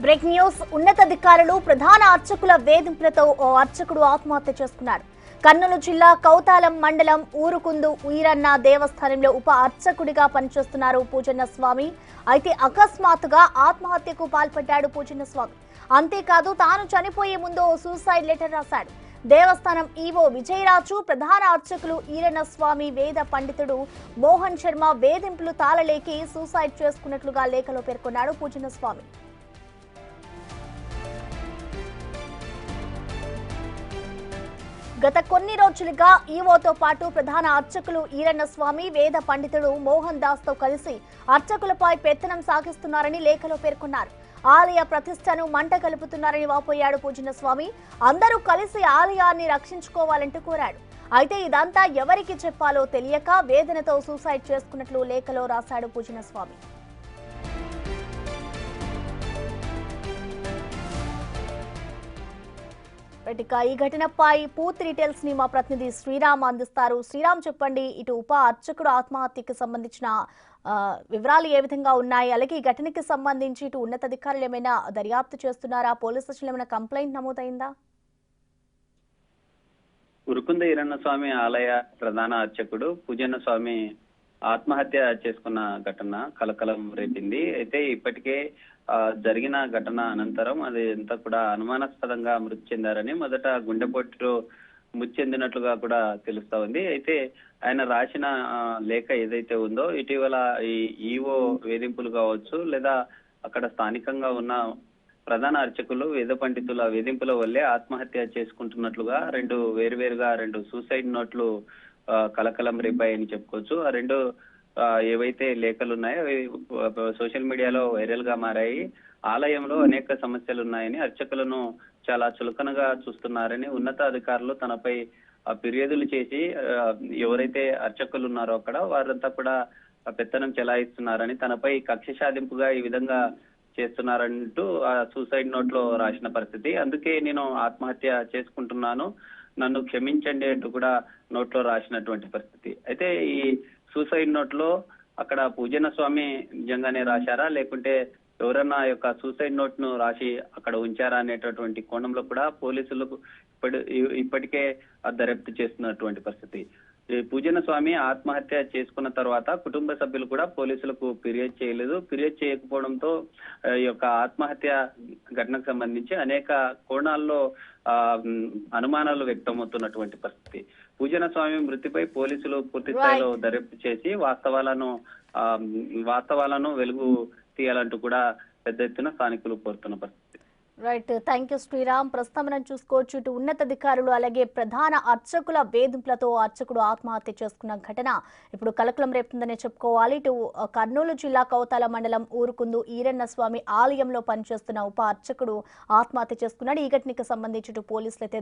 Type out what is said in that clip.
Break news. ఉన్నతాధికారులు ప్రధాన అర్చకుల వేధింపులతో ఓ అర్చకుడు ఆత్మహత్య చేసుకున్నాడు. కర్నూలు జిల్లా కౌతాలం మండలం ఊరుకుందు ఈరన్న దేవస్థానంలో ఉప అర్చకుడిగా పనిచేస్తున్నారు పూజన్న స్వామి. అయితే అకస్మాత్తుగా ఆత్మహత్యకు పాల్పడ్డాడు పూజన్న స్వామి. అంతేకాదు తాను చనిపోయే ముందు ఓ సూసైడ్ లెటర్ రాశాడు. దేవస్థానం ఈవో విజయరాజు, ప్రధాన అర్చకులు ఈరన్న స్వామి, వేద పండితుడు మోహన్ శర్మ వేధింపులు తాళలేకి సూసైడ్ చేసుకున్నట్లుగా లేఖలో పేర్కొన్నాడు పూజన్న స్వామి. గత కొన్ని రోజులుగా ఈవోతో పాటు ప్రధాన అర్చకులు ఈరన్న స్వామి, వేద పండితుడు మోహన్ దాస్ తో కలిసి అర్చకులపై పెత్తనం సాగిస్తున్నారని లేఖలో పేర్కొన్నారు. ఆలయ ప్రతిష్టను మంట కలుపుతున్నారని వాపోయాడు పూజన్న స్వామి. అందరూ కలిసి ఆలయాన్ని రక్షించుకోవాలంటూ కోరాడు. అయితే ఇదంతా ఎవరికి చెప్పాలో తెలియక వేదనతో సూసైడ్ చేసుకున్నట్లు లేఖలో రాశాడు పూజన్న స్వామి. ఈ ఘటనపై పూర్తి డీటెయిల్స్ ని మా ప్రతినిధి శ్రీరామ్ అందిస్తారు. శ్రీరామ్, చెప్పండి, ఇటు ఉప అర్చకుడు ఆత్మహత్యకి సంబంధించిన వివరాలు ఏ విధంగా ఉన్నాయి? అలాగే ఈ ఘటనకి సంబంధించి ఇటు ఉన్నతాధికారులు ఏమైనా దర్యాప్తు చేస్తున్నారా? పోలీస్ స్టేషన్లో ఏమైనా కంప్లైంట్ నమోదైందా? ఉరుకుంద ఈరన్న స్వామి ఆలయ ప్రధాన అర్చకుడు పూజన్న స్వామి ఆత్మహత్య చేసుకున్న ఘటన కలకలం రేపింది. అయితే ఇప్పటికే జరిగిన ఘటన అనంతరం అది అంతా కూడా అనుమానాస్పదంగా మృతి చెందారని, మొదట గుండెపోటుతో మృతి చెందినట్లుగా కూడా తెలుస్తా ఉంది. అయితే ఆయన రాసిన లేఖ ఏదైతే ఉందో, ఇటీవల ఈ ఈవో వేధింపులు కావచ్చు, లేదా అక్కడ స్థానికంగా ఉన్న ప్రధాన అర్చకులు, వేద పండితుల వేధింపుల వల్లే ఆత్మహత్య చేసుకుంటున్నట్లుగా రెండు సూసైడ్ నోట్లు కలకలం రేపాయని చెప్పుకోవచ్చు. ఆ రెండు ఏవైతే లేఖలు ఉన్నాయో సోషల్ మీడియాలో వైరల్ గా మారాయి. ఆలయంలో అనేక సమస్యలు ఉన్నాయని, అర్చకులను చాలా చులకనగా చూస్తున్నారని ఉన్నతాధికారులు తనపై ఫిర్యాదులు చేసి ఎవరైతే అర్చకులు ఉన్నారో అక్కడ వారంతా కూడా పెత్తనం చెలాయిస్తున్నారని, తనపై కక్ష సాధింపుగా ఈ విధంగా చేస్తున్నారంటూ ఆ సూసైడ్ నోట్ లో రాసిన పరిస్థితి. అందుకే నేను ఆత్మహత్య చేసుకుంటున్నాను, నన్ను క్షమించండి అంటూ కూడా నోట్ లో రాసినటువంటి పరిస్థితి. అయితే ఈ సూసైడ్ నోట్ లో అక్కడ పూజన్న స్వామి నిజంగానే రాశారా, లేకుంటే ఎవరన్నా యొక్క సూసైడ్ నోట్ ను రాసి అక్కడ ఉంచారా అనేటటువంటి కోణంలో కూడా పోలీసులకు ఇప్పటికే దర్యాప్తు చేస్తున్నటువంటి పరిస్థితి. పూజన్న స్వామి ఆత్మహత్య చేసుకున్న తర్వాత కుటుంబ సభ్యులు కూడా పోలీసులకు ఫిర్యాదు చేయలేదు. ఫిర్యాదు చేయకపోవడంతో ఈ యొక్క ఆత్మహత్య ఘటనకు సంబంధించి అనేక కోణాల్లో అనుమానాలు వ్యక్తమవుతున్నటువంటి పరిస్థితి. పూజన్న స్వామి మృతిపై పోలీసులు పూర్తి స్థాయిలో దర్యాప్తు చేసి వాస్తవాలను వెలుగు తీయాలంటూ కూడా పెద్ద ఎత్తున స్థానికులు కోరుతున్న పరిస్థితి. Right, thank you Sriram. ప్రస్తుతం మనం చూసుకోవచ్చు, ఇటు ఉన్నతాధికారులు అలాగే ప్రధాన అర్చకుల వేధింపులతో అర్చకుడు ఆత్మహత్య చేసుకున్న ఘటన ఇప్పుడు కలకలం రేపుతుందనే చెప్పుకోవాలి. ఇటు కర్నూలు జిల్లా కౌతాల మండలం ఊరుకుందు ఈరన్న స్వామి ఆలయంలో పనిచేస్తున్న ఉప అర్చకుడు ఆత్మహత్య చేసుకున్నాడు. ఈ ఘటనకు సంబంధించి ఇటు పోలీసులు అయితే